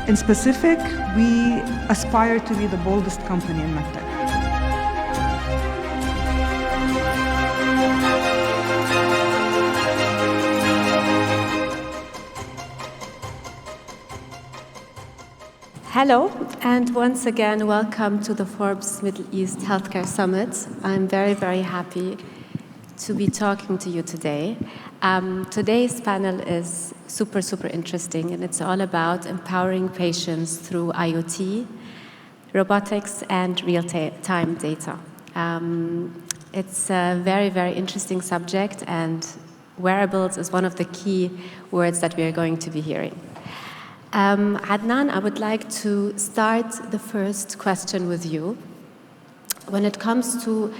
In specific, we aspire to be the boldest company in medtech. Hello, and once again, welcome to the Forbes Middle East Healthcare Summit. I'm very, very happy to be talking to you today. Today's panel is super interesting, and it's all about empowering patients through IoT, robotics, and real-time data. It's a very, very interesting subject, and wearables is one of the key words that we are going to be hearing. Adnan, I would like to start the first question with you. When it comes to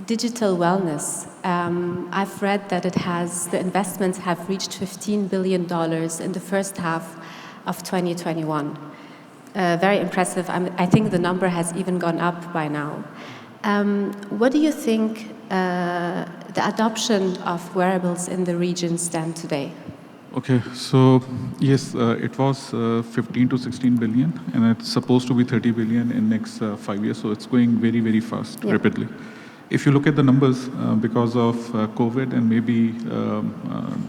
digital wellness, I've read that the investments have reached $15 billion in the first half of 2021. Very impressive. I think the number has even gone up by now. What do you think the adoption of wearables in the region stand today? Okay, so yes, it was 15 to 16 billion, and it's supposed to be 30 billion in next 5 years, so it's going very, very fast, rapidly. If you look at the numbers, because of COVID and maybe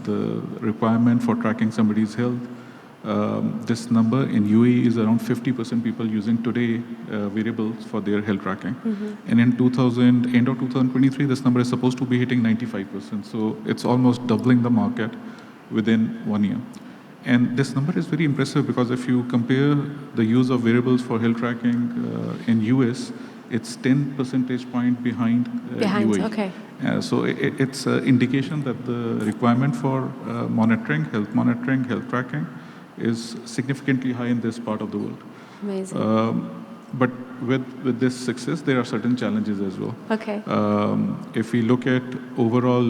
the requirement for tracking somebody's health, this number in UAE is around 50% people using today wearables for their health tracking. And in end of 2023, this number is supposed to be hitting 95%, so it's almost doubling the market within 1 year. And this number is very impressive because if you compare the use of wearables for health tracking in US, it's 10 percentage point behind UAE. Okay. So it's an indication that the requirement for monitoring, health tracking is significantly high in this part of the world. Amazing. But with this success, there are certain challenges as well. Okay. If we look at overall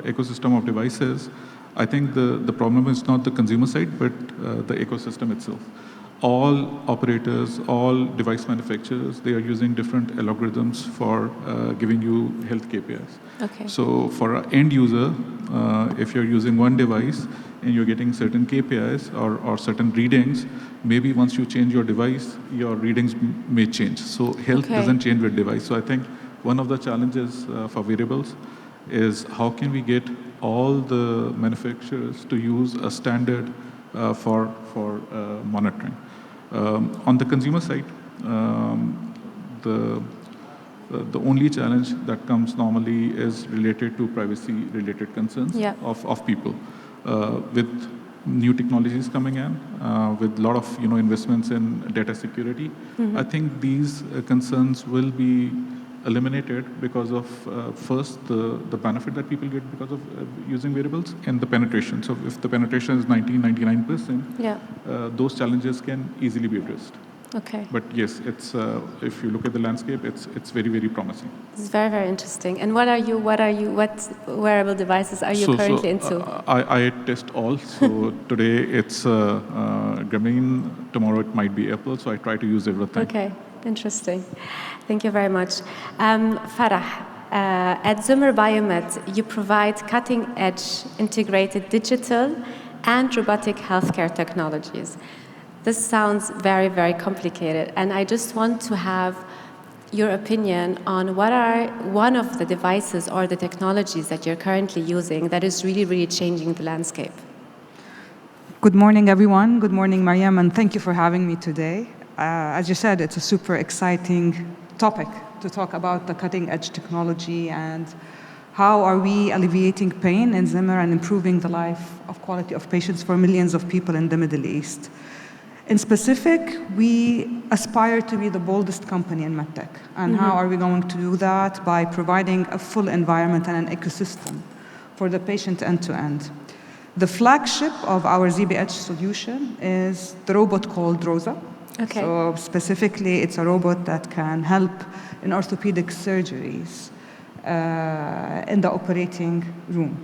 ecosystem of devices, I think the problem is not the consumer side, but the ecosystem itself. All operators, all device manufacturers, they are using different algorithms for giving you health KPIs. Okay. So for an end user, if you're using one device and you're getting certain KPIs or certain readings, maybe once you change your device, your readings may change. So health doesn't change with device. So I think one of the challenges for wearables is how can we get all the manufacturers to use a standard for monitoring. On the consumer side, the only challenge that comes normally is related to privacy-related concerns of people. With new technologies coming in, with a lot of investments in data security, I think these concerns will be eliminated because of first the benefit that people get because of using wearables and the penetration. So if the penetration is 99%, those challenges can easily be addressed. Okay. But yes, it's if you look at the landscape, it's very, very promising. It's very, very interesting. And what wearable devices are you currently into? I test all. So today it's Garmin, tomorrow it might be Apple. So I try to use everything. Okay. Interesting. Thank you very much. Farah, at Zimmer Biomet, you provide cutting-edge integrated digital and robotic healthcare technologies. This sounds very, very complicated, and I just want to have your opinion on what are one of the devices or the technologies that you're currently using that is really, really changing the landscape. Good morning, everyone. Good morning, Mariam, and thank you for having me today. As you said, it's a super exciting topic to talk about the cutting-edge technology and how are we alleviating pain in Zimmer and improving the life of quality of patients for millions of people in the Middle East. In specific, we aspire to be the boldest company in medtech. And how are we going to do that? By providing a full environment and an ecosystem for the patient end-to-end. The flagship of our ZBH solution is the robot called Rosa. Okay. So specifically, it's a robot that can help in orthopedic surgeries in the operating room.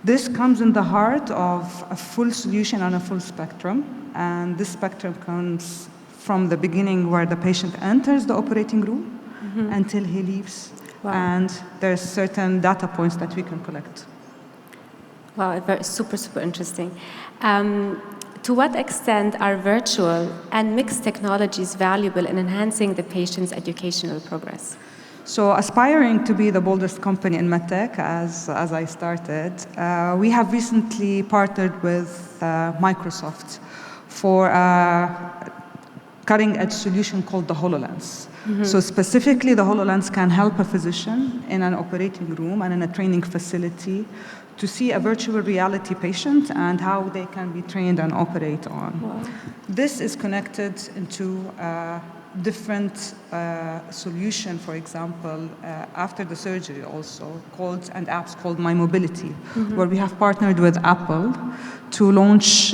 This comes in the heart of a full solution on a full spectrum, and this spectrum comes from the beginning where the patient enters the operating room until he leaves, and there's certain data points that we can collect. Wow, super, super interesting. To what extent are virtual and mixed technologies valuable in enhancing the patient's educational progress? So aspiring to be the boldest company in medtech, as I started, we have recently partnered with Microsoft for a cutting-edge solution called the HoloLens. So specifically, the HoloLens can help a physician in an operating room and in a training facility to see a virtual reality patient and how they can be trained and operate on. Wow. This is connected into different solution, for example, after the surgery also, and apps called My Mobility, where we have partnered with Apple to launch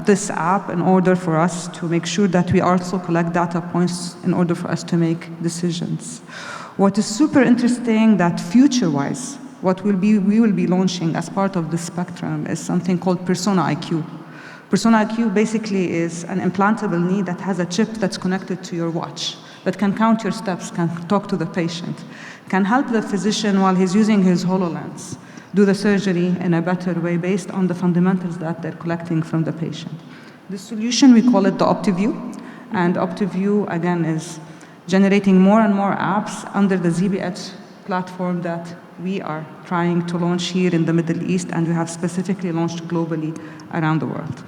this app in order for us to make sure that we also collect data points in order for us to make decisions. What is super interesting that future-wise, what we will be launching as part of the spectrum is something called Persona IQ. Persona IQ basically is an implantable knee that has a chip that's connected to your watch, that can count your steps, can talk to the patient, can help the physician while he's using his HoloLens do the surgery in a better way based on the fundamentals that they're collecting from the patient. This solution, we call it the OptiView, and OptiView, again, is generating more and more apps under the ZBEdge platform that we are trying to launch here in the Middle East, and we have specifically launched globally around the world.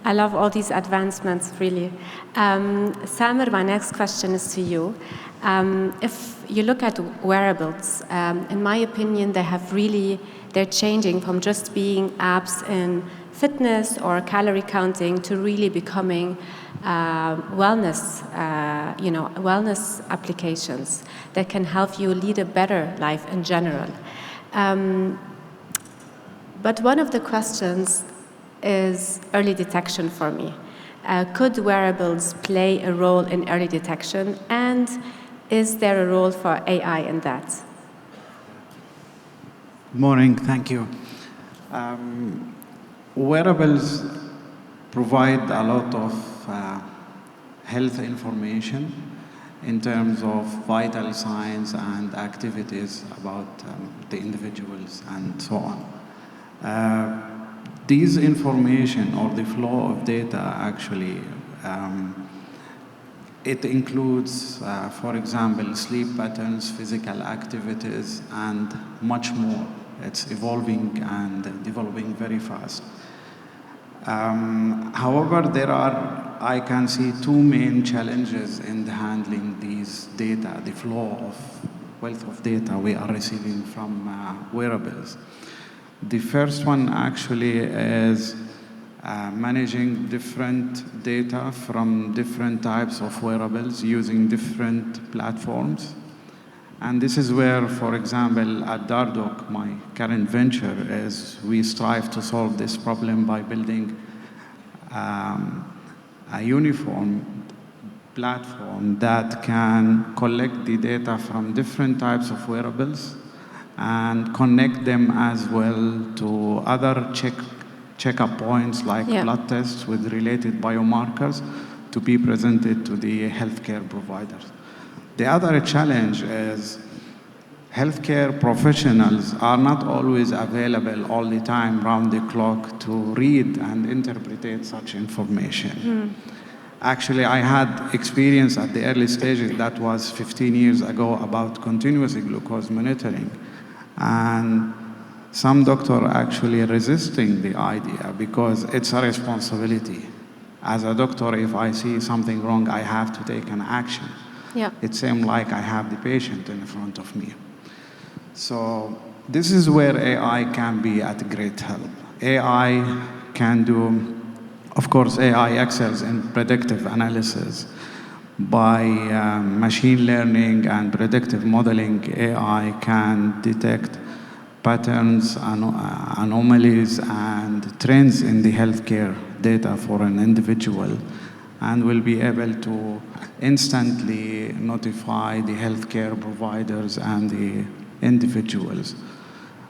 I love all these advancements, really. Samer, my next question is to you. If you look at wearables, in my opinion, they're changing from just being apps in fitness or calorie counting to really becoming wellness applications that can help you lead a better life in general. But one of the questions is early detection for me. Could wearables play a role in early detection, and is there a role for AI in that? Good morning, thank you. Wearables provide a lot of health information in terms of vital signs and activities about the individuals and so on. These information or the flow of data actually, it includes, for example, sleep patterns, physical activities, and much more. It's evolving and developing very fast. However, I can see two main challenges in handling these data, the flow of wealth of data we are receiving from wearables. The first one actually is managing different data from different types of wearables using different platforms. And this is where, for example, at Dardoc, my current venture, is we strive to solve this problem by building a uniform platform that can collect the data from different types of wearables and connect them as well to other check-up points like blood tests with related biomarkers to be presented to the healthcare providers. The other challenge is healthcare professionals are not always available all the time round the clock to read and interpret such information. Actually, I had experience at the early stages that was 15 years ago about continuous glucose monitoring. And some doctors actually resisting the idea because it's a responsibility. As a doctor, if I see something wrong, I have to take an action. Yeah. It seems like I have the patient in front of me. So this is where AI can be at great help. AI can do, of course, AI excels in predictive analysis. By machine learning and predictive modeling, AI can detect patterns, anomalies, and trends in the healthcare data for an individual, and will be able to instantly notify the healthcare providers and the individuals.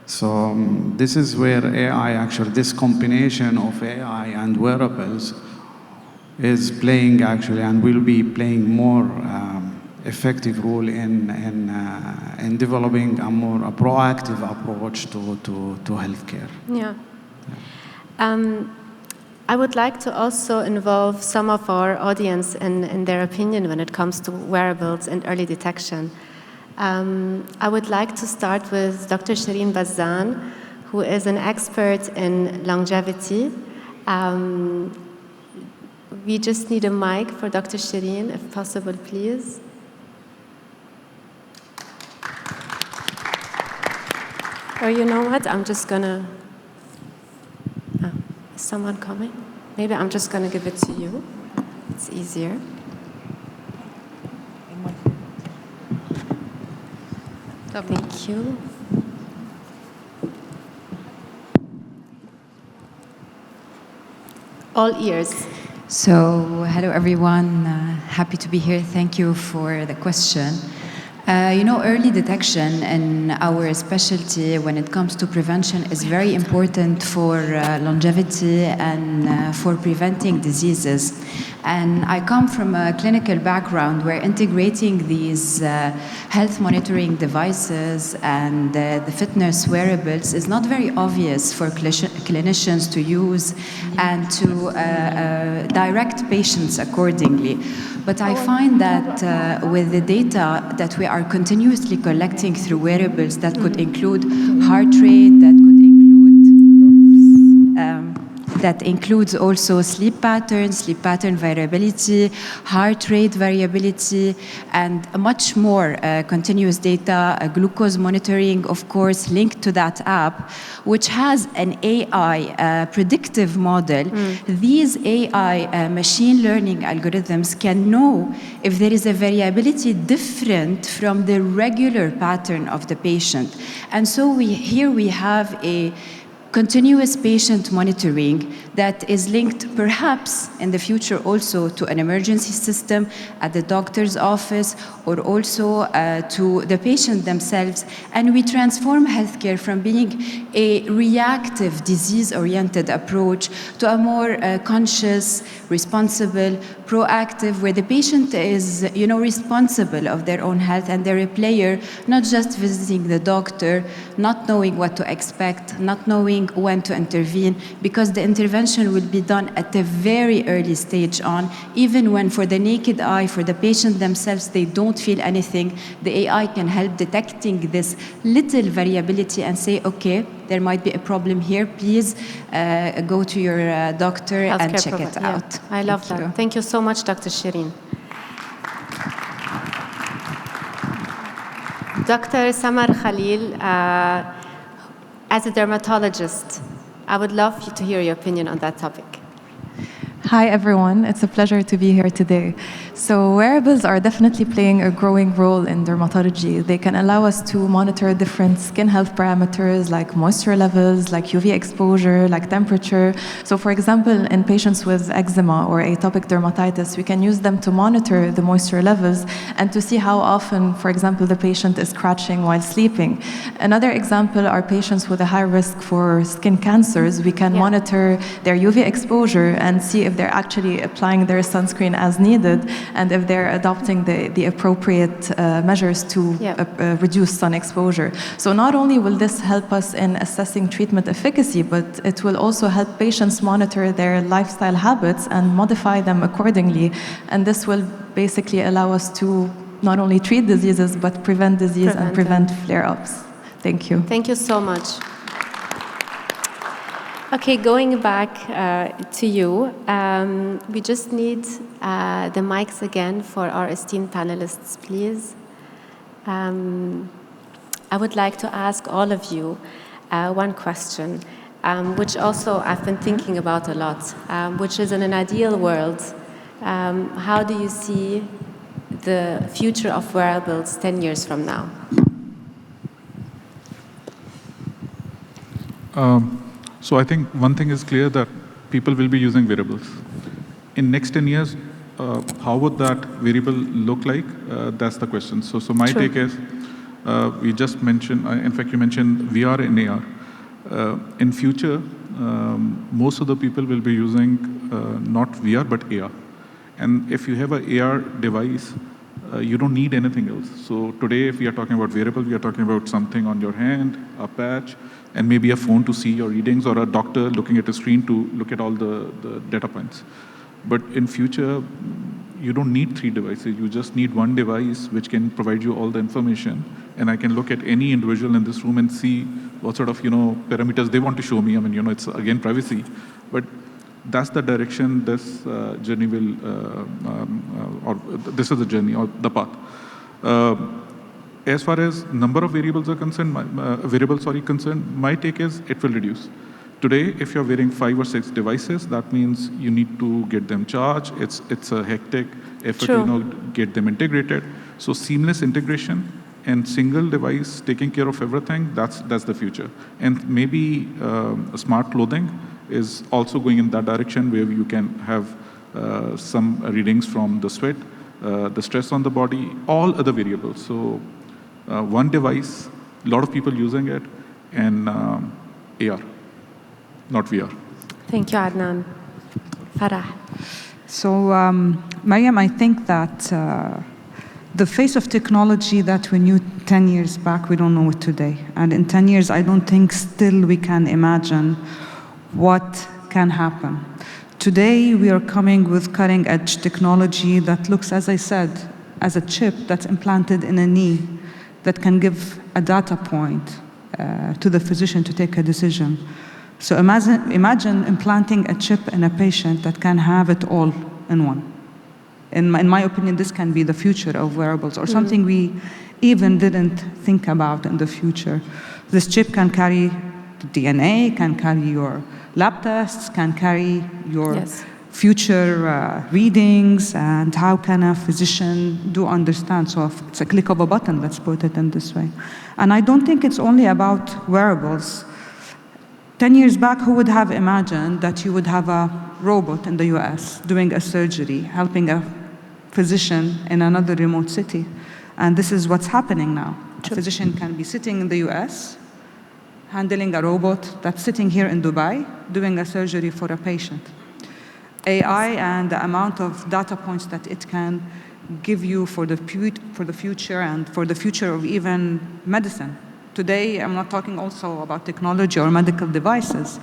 So this is where AI, actually, this combination of AI and wearables is playing actually, and will be playing more effective role in developing a proactive approach to healthcare. Yeah. I would like to also involve some of our audience in their opinion when it comes to wearables and early detection. I would like to start with Dr. Shireen Bazzan, who is an expert in longevity. We just need a mic for Dr. Shireen, if possible, please. Or you know what? I'm just gonna. Is someone coming? Maybe I'm just gonna give it to you. It's easier. Thank you. All ears. So, hello everyone. Happy to be here. Thank you for the question. Early detection in our specialty when it comes to prevention is very important for longevity and for preventing diseases. And I come from a clinical background where integrating these health monitoring devices and the fitness wearables is not very obvious for clinicians to use and to direct patients accordingly. But I find that with the data that we are continuously collecting through wearables that could include heart rate, that includes also sleep pattern variability, heart rate variability, and much more continuous data, glucose monitoring, of course, linked to that app, which has an AI predictive model. These AI machine learning algorithms can know if there is a variability different from the regular pattern of the patient. And so here we have a continuous patient monitoring that is linked perhaps in the future also to an emergency system at the doctor's office or also to the patient themselves. And we transform healthcare from being a reactive, disease-oriented approach to a more conscious, responsible, proactive, where the patient is, responsible of their own health and they're a player, not just visiting the doctor, not knowing what to expect, not knowing when to intervene, because the intervention will be done at a very early stage on, even when for the naked eye, for the patient themselves, they don't feel anything. The AI can help detecting this little variability and say, okay, there might be a problem here. Please go to your doctor and check it out. Yeah, I love that. Thank you so much, Dr. Shireen. Dr. Samar Khalil, as a dermatologist, I would love to hear your opinion on that topic. Hi, everyone. It's a pleasure to be here today. So wearables are definitely playing a growing role in dermatology. They can allow us to monitor different skin health parameters like moisture levels, like UV exposure, like temperature. So for example, in patients with eczema or atopic dermatitis, we can use them to monitor the moisture levels and to see how often, for example, the patient is scratching while sleeping. Another example are patients with a high risk for skin cancers. We can monitor their UV exposure and see if they're actually applying their sunscreen as needed and if they're adopting the appropriate measures to reduce sun exposure. So not only will this help us in assessing treatment efficacy, but it will also help patients monitor their lifestyle habits and modify them accordingly. And this will basically allow us to not only treat diseases, but prevent disease and prevent flare-ups. Thank you. Thank you so much. Okay, going back to you, we just need the mics again for our esteemed panelists, please. I would like to ask all of you one question, which also I've been thinking about a lot, which is in an ideal world, how do you see the future of wearables 10 years from now? So I think one thing is clear, that people will be using wearables. In next 10 years, how would that variable look like? That's the question. So my take is, we just mentioned, in fact, you mentioned VR and AR. In future, most of the people will be using not VR, but AR. And if you have an AR device, you don't need anything else. So today, if we are talking about wearable, we are talking about something on your hand, a patch, and maybe a phone to see your readings, or a doctor looking at a screen to look at all the data points. But in future, you don't need 3 devices. You just need one device which can provide you all the information. And I can look at any individual in this room and see what sort of parameters they want to show me. I mean, it's again privacy, but that's the direction this journey will, or this is the journey or the path. As far as number of variables are concerned, my take is it will reduce. Today, if you're wearing 5 or 6 devices, that means you need to get them charged. It's a hectic effort to get them integrated. So seamless integration and single device taking care of everything, that's the future. And maybe smart clothing is also going in that direction, where you can have some readings from the sweat, the stress on the body, all other variables. So one device, a lot of people using it, and AR. Not VR. Thank you, Adnan. Farah. So, Mariam, I think that the face of technology that we knew 10 years back, we don't know it today. And in 10 years, I don't think still we can imagine what can happen. Today, we are coming with cutting-edge technology that looks, as I said, as a chip that's implanted in a knee that can give a data point to the physician to take a decision. So imagine implanting a chip in a patient that can have it all in one. In my opinion, this can be the future of wearables, or something we even didn't think about in the future. This chip can carry DNA, can carry your lab tests, can carry your future readings, and how can a physician do understand? So it's a click of a button, let's put it in this way. And I don't think it's only about wearables. 10 years back, who would have imagined that you would have a robot in the US doing a surgery, helping a physician in another remote city? And this is what's happening now. A physician can be sitting in the US, handling a robot that's sitting here in Dubai, doing a surgery for a patient. AI and the amount of data points that it can give you for the future, and for the future of even medicine. Today, I'm not talking also about technology or medical devices,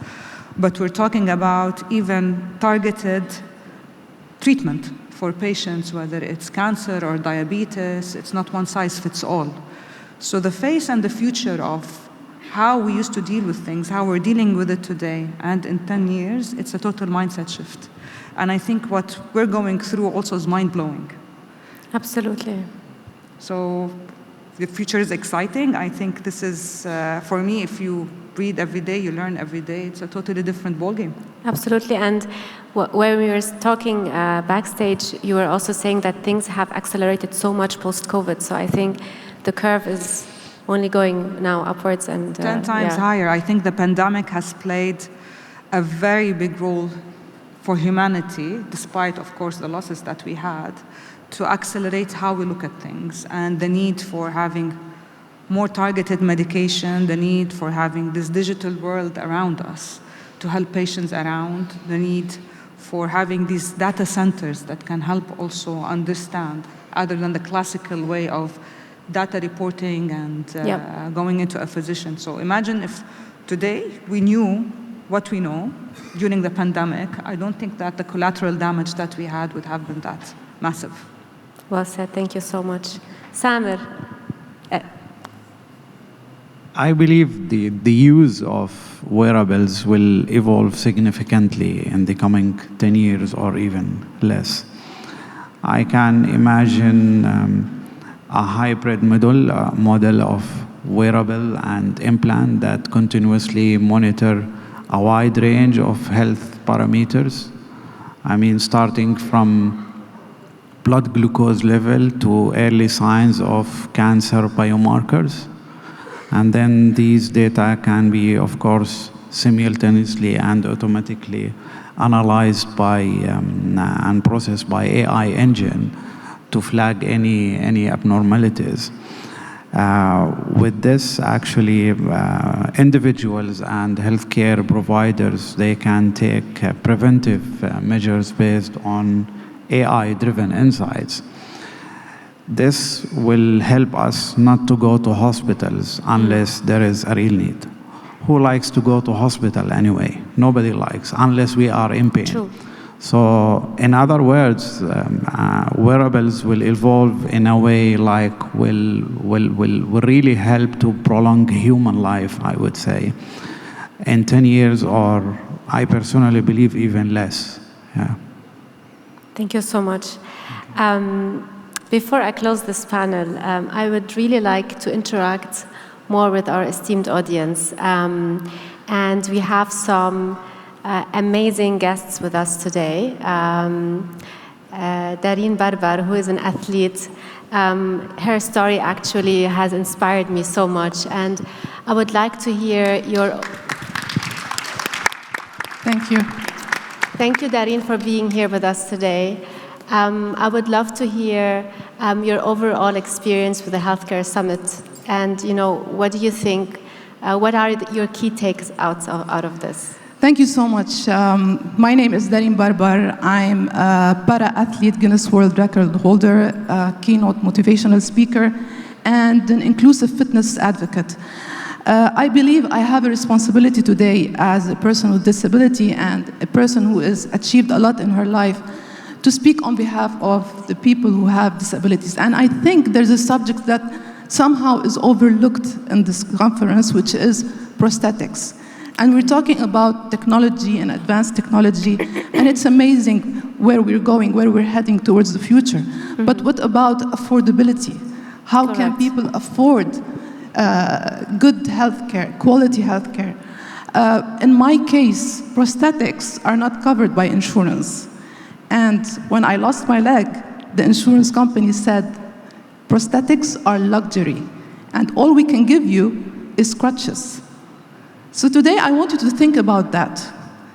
but we're talking about even targeted treatment for patients, whether it's cancer or diabetes. It's not one size fits all. So the face and the future of how we used to deal with things, how we're dealing with it today, and in 10 years, it's a total mindset shift. And I think what we're going through also is mind-blowing. Absolutely. So the future is exciting. I think this is, for me, if you read every day, you learn every day, it's a totally different ballgame. Absolutely. And when we were talking backstage, you were also saying that things have accelerated so much post-COVID. So I think the curve is only going now upwards and 10 times higher. I think the pandemic has played a very big role for humanity, despite, of course, the losses that we had, to accelerate how we look at things, and the need for having more targeted medication, the need for having this digital world around us to help patients around, the need for having these data centers that can help also understand, other than the classical way of data reporting and going into a physician. So imagine if today we knew what we know during the pandemic. I don't think that the collateral damage that we had would have been that massive. Well said. Thank you so much. Samer. I believe the use of wearables will evolve significantly in the coming 10 years or even less. I can imagine a hybrid model of wearable and implant that continuously monitor a wide range of health parameters. I mean, starting from blood glucose level to early signs of cancer biomarkers. And then these data can be, of course, simultaneously and automatically analyzed by and processed by AI engine to flag any abnormalities. With this, actually, individuals and healthcare providers, they can take preventive measures based on AI-driven insights. This will help us not to go to hospitals unless there is a real need. Who likes to go to hospital anyway? Nobody likes, unless we are in pain. True. So, in other words, wearables will evolve in a way like will really help to prolong human life, I would say, in 10 years, or I personally believe even less. Yeah. Thank you so much. Before I close this panel, I would really like to interact more with our esteemed audience. And we have some amazing guests with us today. Darine Barbar, who is an athlete, her story actually has inspired me so much. And I would like to hear your... Thank you. Thank you, Darine, for being here with us today. I would love to hear your overall experience with the Healthcare Summit. And, what do you think? What are your key takes out of this? Thank you so much. My name is Darine Barbar. I'm a para-athlete Guinness World Record holder, a keynote motivational speaker, and an inclusive fitness advocate. I believe I have a responsibility today as a person with disability and a person who has achieved a lot in her life to speak on behalf of the people who have disabilities. And I think there's a subject that somehow is overlooked in this conference, which is prosthetics. And we're talking about technology and advanced technology, and it's amazing where we're going, where we're heading towards the future. Mm-hmm. But what about affordability? How Correct. Can people afford good healthcare, quality healthcare? In my case, prosthetics are not covered by insurance. And when I lost my leg, the insurance company said, prosthetics are luxury, and all we can give you is crutches. So today I want you to think about that.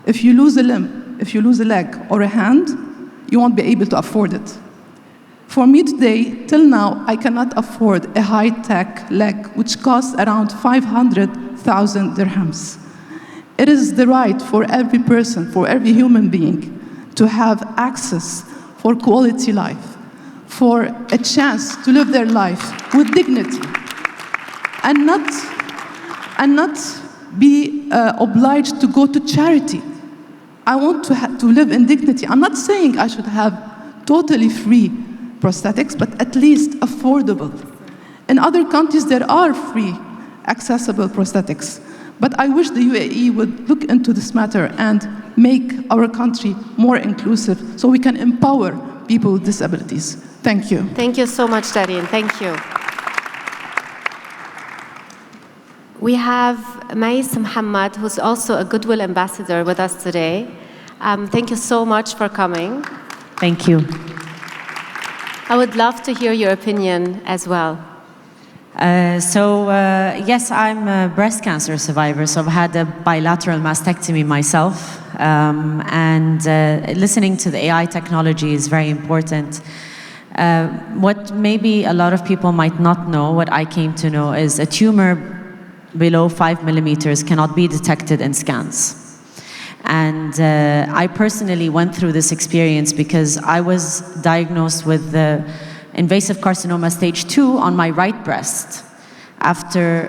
If you lose a limb, if you lose a leg or a hand, you won't be able to afford it. For me today, till now, I cannot afford a high-tech leg, which costs around 500,000 dirhams. It is the right for every person, for every human being, to have access for quality life, for a chance to live their life with dignity, and not be obliged to go to charity. I want to live in dignity. I'm not saying I should have totally free prosthetics, but at least affordable. In other countries, there are free, accessible prosthetics. But I wish the UAE would look into this matter and make our country more inclusive so we can empower people with disabilities. Thank you. Thank you so much, Darine. Thank you. We have Mais Muhammad, who's also a Goodwill Ambassador with us today. Thank you so much for coming. Thank you. I would love to hear your opinion as well. Yes, I'm a breast cancer survivor, so I've had a bilateral mastectomy myself. Listening to the AI technology is very important. What maybe a lot of people might not know, what I came to know, is a tumor below 5 millimeters cannot be detected in scans. And I personally went through this experience because I was diagnosed with the invasive carcinoma stage 2 on my right breast. After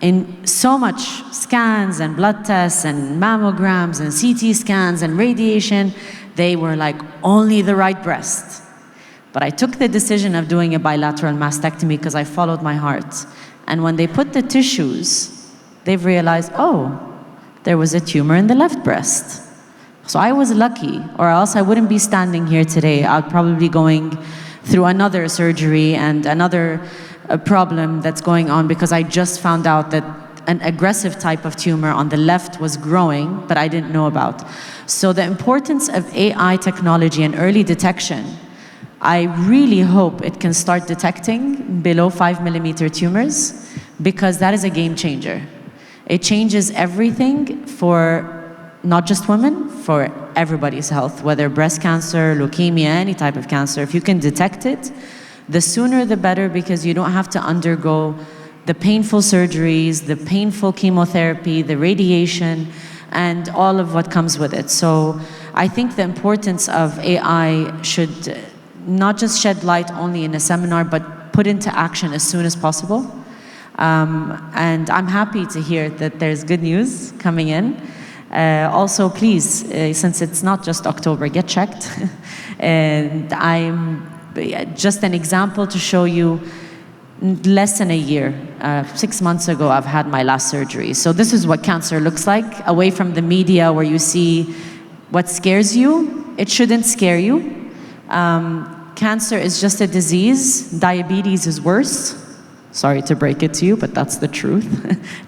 in so much scans and blood tests and mammograms and CT scans and radiation, they were like, only the right breast. But I took the decision of doing a bilateral mastectomy because I followed my heart. And when they put the tissues, they've realized, oh, there was a tumor in the left breast. So I was lucky, or else I wouldn't be standing here today. I'd probably be going through another surgery and another problem that's going on because I just found out that an aggressive type of tumor on the left was growing, but I didn't know about. So the importance of AI technology and early detection, I really hope it can start detecting below 5 millimeter tumors, because that is a game changer. It changes everything for not just women, for everybody's health, whether breast cancer, leukemia, any type of cancer. If you can detect it, the sooner the better, because you don't have to undergo the painful surgeries, the painful chemotherapy, the radiation, and all of what comes with it. So I think the importance of AI should not just shed light only in a seminar, but put into action as soon as possible. And I'm happy to hear that there's good news coming in. Also, please, since it's not just October, get checked. And I'm just an example to show you, less than a year, 6 months ago, I've had my last surgery. So this is what cancer looks like, away from the media where you see what scares you. It shouldn't scare you. Cancer is just a disease. Diabetes is worse. Sorry to break it to you, but that's the truth.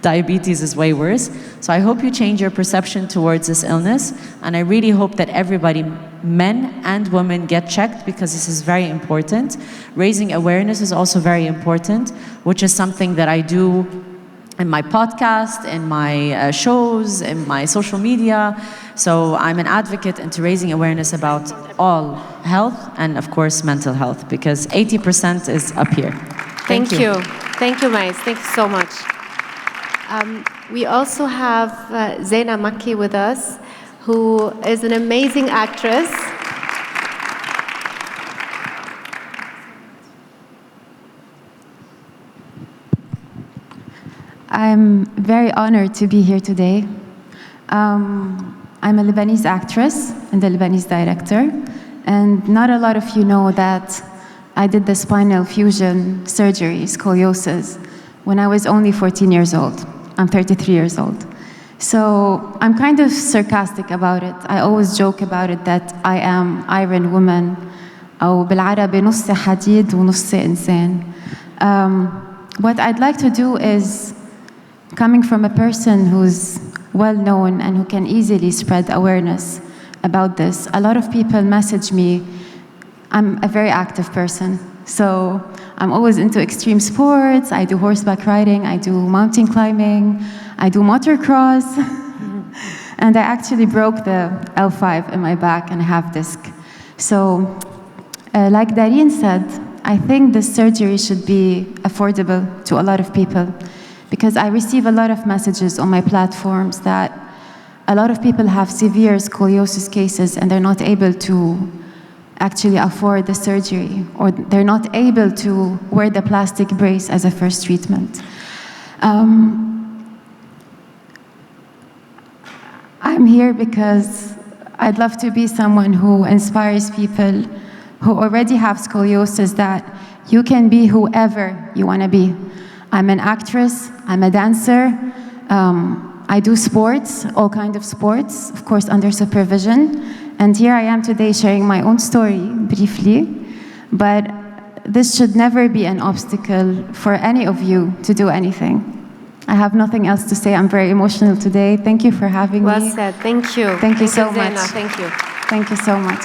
Diabetes is way worse. So I hope you change your perception towards this illness, and I really hope that everybody, men and women, get checked, because this is very important. Raising awareness is also very important, which is something that I do in my podcast, in my shows, in my social media. So I'm an advocate into raising awareness about all health and, of course, mental health, because 80% is up here. Thank you. Thank you, Mais. Thank you so much. We also have Zaina Makki with us, who is an amazing actress. I'm very honored to be here today. I'm a Lebanese actress and a Lebanese director, and not a lot of you know that I did the spinal fusion surgery, scoliosis, when I was only 14 years old. I'm 33 years old. So I'm kind of sarcastic about it. I always joke about it that I am Iron Woman, أو بالعربي نص حديد ونص إنسان. What I'd like to do is, coming from a person who's well known and who can easily spread awareness about this, a lot of people message me. I'm a very active person, so I'm always into extreme sports. I do horseback riding, I do mountain climbing, I do motocross, and I actually broke the L5 in my back and a half disc. So, like Darine said, I think this surgery should be affordable to a lot of people, because I receive a lot of messages on my platforms that a lot of people have severe scoliosis cases and they're not able to actually afford the surgery, or they're not able to wear the plastic brace as a first treatment. I'm here because I'd love to be someone who inspires people who already have scoliosis, that you can be whoever you want to be. I'm an actress, I'm a dancer, I do sports, all kinds of sports, of course under supervision. And here I am today sharing my own story briefly, but this should never be an obstacle for any of you to do anything. I have nothing else to say. I'm very emotional today. Thank you for having me. Well said. Thank you. Thank you so much. Zaina. Thank you. Thank you so much.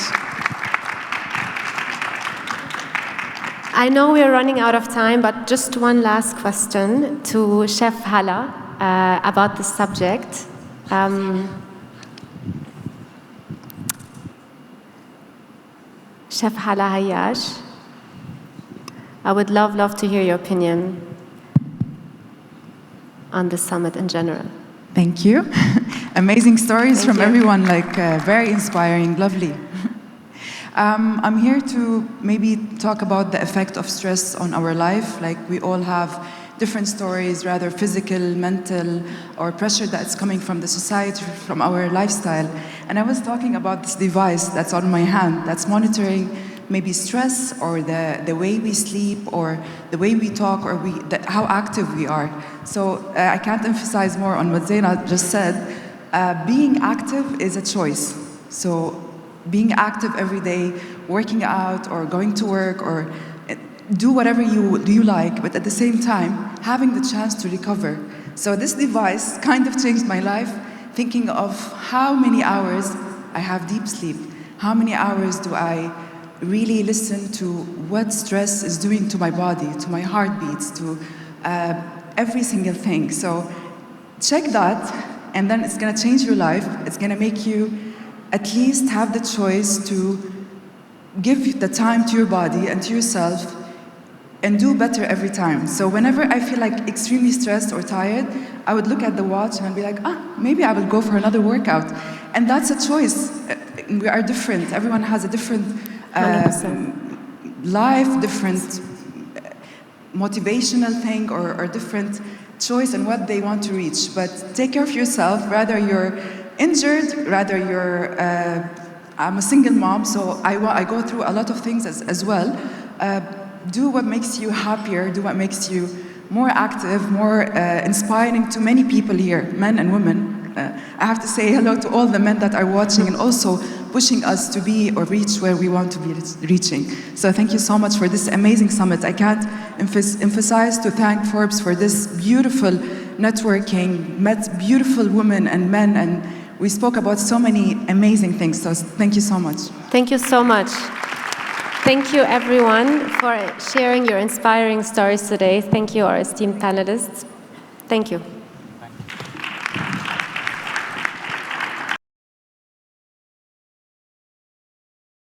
I know we're running out of time, but just one last question to Chef Hala about this subject. Chef Hala Hayash, I would love to hear your opinion on the summit in general. Thank you. Amazing stories Thank from you. everyone, like very inspiring, lovely. I'm here to maybe talk about the effect of stress on our life. Like, we all have different stories, rather physical, mental, or pressure that's coming from the society, from our lifestyle. And I was talking about this device that's on my hand that's monitoring maybe stress, or the way we sleep, or the way we talk, or how active we are. So I can't emphasize more on what Zaina just said. Being active is a choice. So being active every day, working out, or going to work, or do whatever you like, but at the same time, having the chance to recover. So this device kind of changed my life, thinking of how many hours I have deep sleep, how many hours do I really listen to what stress is doing to my body, to my heartbeats, to every single thing. So check that, and then it's gonna change your life. It's gonna make you at least have the choice to give the time to your body and to yourself and do better every time. So whenever I feel like extremely stressed or tired, I would look at the watch and I'd be like, maybe I will go for another workout. And that's a choice. We are different. Everyone has a different life, different motivational thing, or different choice in what they want to reach. But take care of yourself, rather you're injured, rather you're, I'm a single mom, so I go through a lot of things as well. Do what makes you happier, do what makes you more active, more inspiring to many people here, men and women. I have to say hello to all the men that are watching and also pushing us to be or reach where we want to be reaching. So thank you so much for this amazing summit. I can't emphasize to thank Forbes for this beautiful networking, met beautiful women and men, and we spoke about so many amazing things. So thank you so much. Thank you so much. Thank you, everyone, for sharing your inspiring stories today. Thank you, our esteemed panelists. Thank you.